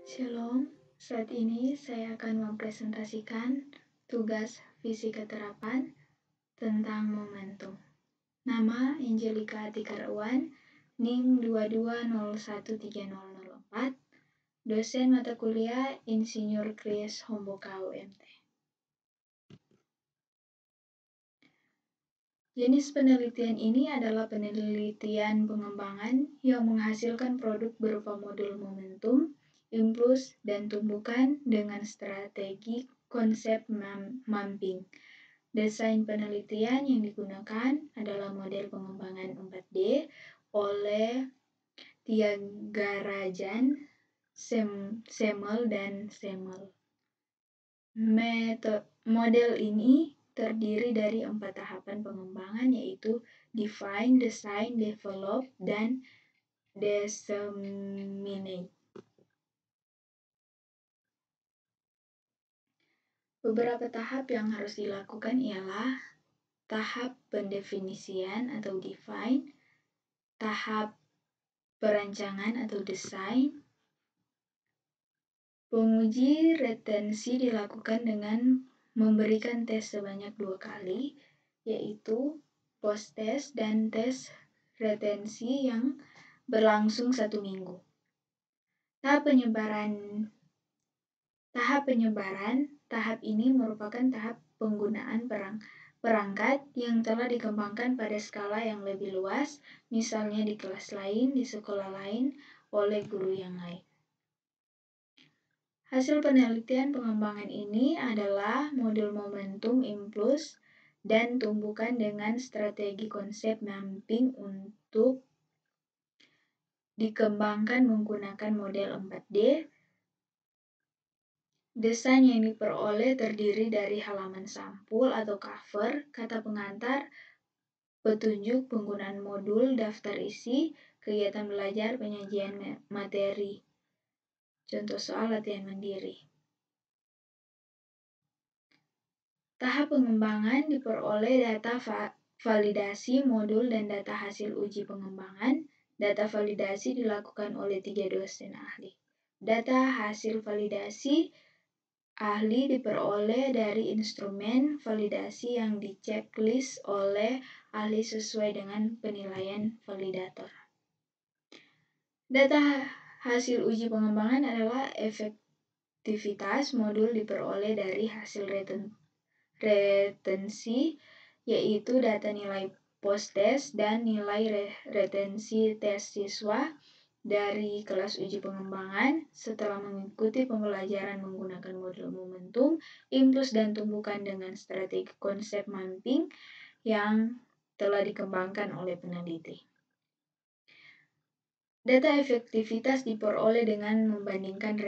Shalom, saat ini saya akan mempresentasikan tugas fisika terapan tentang momentum. Nama Angelika Tikarwan, NIM 22013004, dosen mata kuliah Insinyur Kris Homboka UMT. Jenis penelitian ini adalah penelitian pengembangan yang menghasilkan produk berupa modul momentum, impuls, dan tumbukan dengan strategi konsep mapping. Desain penelitian yang digunakan adalah model pengembangan 4D oleh Thiagarajan, Semel, dan Semel. Model ini terdiri dari 4 tahapan pengembangan, yaitu define, design, develop, dan disseminate. Beberapa tahap yang harus dilakukan ialah tahap pendefinisian atau define, tahap perancangan atau design. Penguji retensi dilakukan dengan memberikan tes sebanyak 2 kali, yaitu post-test dan tes retensi yang berlangsung 1 minggu. Tahap penyebaran ini merupakan tahap penggunaan perangkat yang telah dikembangkan pada skala yang lebih luas, misalnya di kelas lain, di sekolah lain, oleh guru yang lain. Hasil penelitian pengembangan ini adalah modul momentum, impuls, dan tumbukan dengan strategi konsep mapping untuk dikembangkan menggunakan model 4D. Desain yang diperoleh terdiri dari halaman sampul atau cover, kata pengantar, petunjuk penggunaan modul, daftar isi, kegiatan belajar, penyajian materi. Contoh soal latihan mandiri. Tahap pengembangan diperoleh data validasi modul dan data hasil uji pengembangan. Data validasi dilakukan oleh 3 dosen ahli. Data hasil validasi ahli diperoleh dari instrumen validasi yang di-checklist oleh ahli sesuai dengan penilaian validator. Data hasil uji pengembangan adalah efektivitas modul diperoleh dari hasil retensi, yaitu data nilai post-test dan nilai retensi tes siswa dari kelas uji pengembangan setelah mengikuti pembelajaran menggunakan modul momentum, impuls, dan tumbukan dengan strategi konsep mapping yang telah dikembangkan oleh peneliti. Data efektivitas diperoleh dengan membandingkan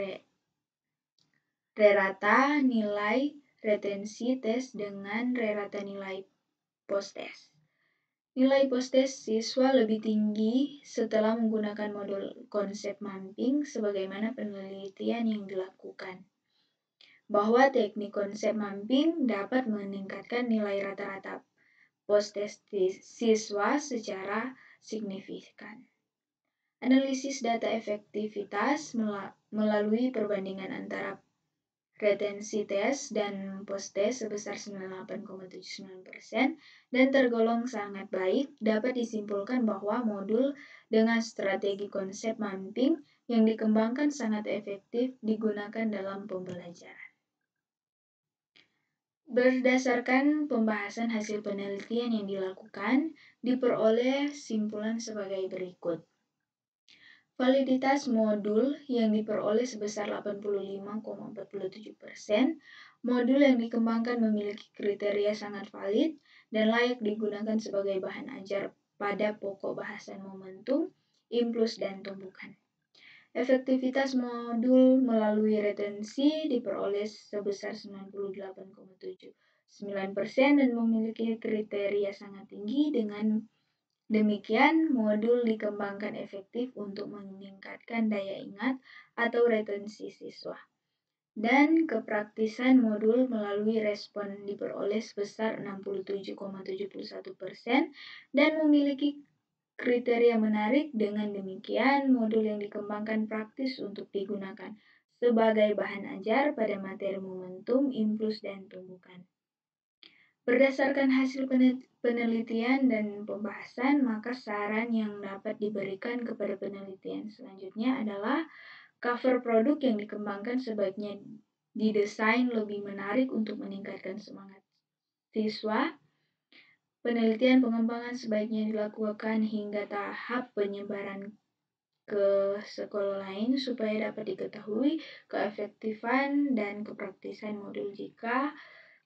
rata nilai retensi tes dengan rata nilai post-test. Nilai post-test siswa lebih tinggi setelah menggunakan modul konsep mapping sebagaimana penelitian yang dilakukan, bahwa teknik konsep mapping dapat meningkatkan nilai rata-rata post-test siswa secara signifikan. Analisis data efektivitas melalui perbandingan antara retensi tes dan post-test sebesar 98,79% dan tergolong sangat baik, dapat disimpulkan bahwa modul dengan strategi konsep mapping yang dikembangkan sangat efektif digunakan dalam pembelajaran. Berdasarkan pembahasan hasil penelitian yang dilakukan, diperoleh simpulan sebagai berikut. Validitas modul yang diperoleh sebesar 85,47%. Modul yang dikembangkan memiliki kriteria sangat valid dan layak digunakan sebagai bahan ajar pada pokok bahasan momentum, impuls, dan tumbukan. Efektivitas modul melalui retensi diperoleh sebesar 98,79% dan memiliki kriteria sangat tinggi. Dengan demikian, modul dikembangkan efektif untuk meningkatkan daya ingat atau retensi siswa. Dan kepraktisan modul melalui respon diperoleh sebesar 67,71% dan memiliki kriteria menarik. Dengan demikian, modul yang dikembangkan praktis untuk digunakan sebagai bahan ajar pada materi momentum, impuls, dan tumbukan. Berdasarkan hasil penelitian dan pembahasan, maka saran yang dapat diberikan kepada penelitian selanjutnya adalah cover produk yang dikembangkan sebaiknya didesain lebih menarik untuk meningkatkan semangat siswa. Penelitian pengembangan sebaiknya dilakukan hingga tahap penyebaran ke sekolah lain supaya dapat diketahui keefektifan dan kepraktisan modul jika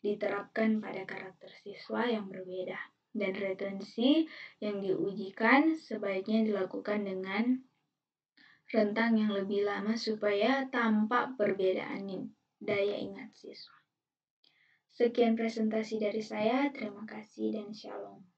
diterapkan pada karakter siswa yang berbeda. Dan retensi yang diujikan sebaiknya dilakukan dengan rentang yang lebih lama supaya tampak perbedaan daya ingat siswa. Sekian presentasi dari saya, terima kasih dan shalom.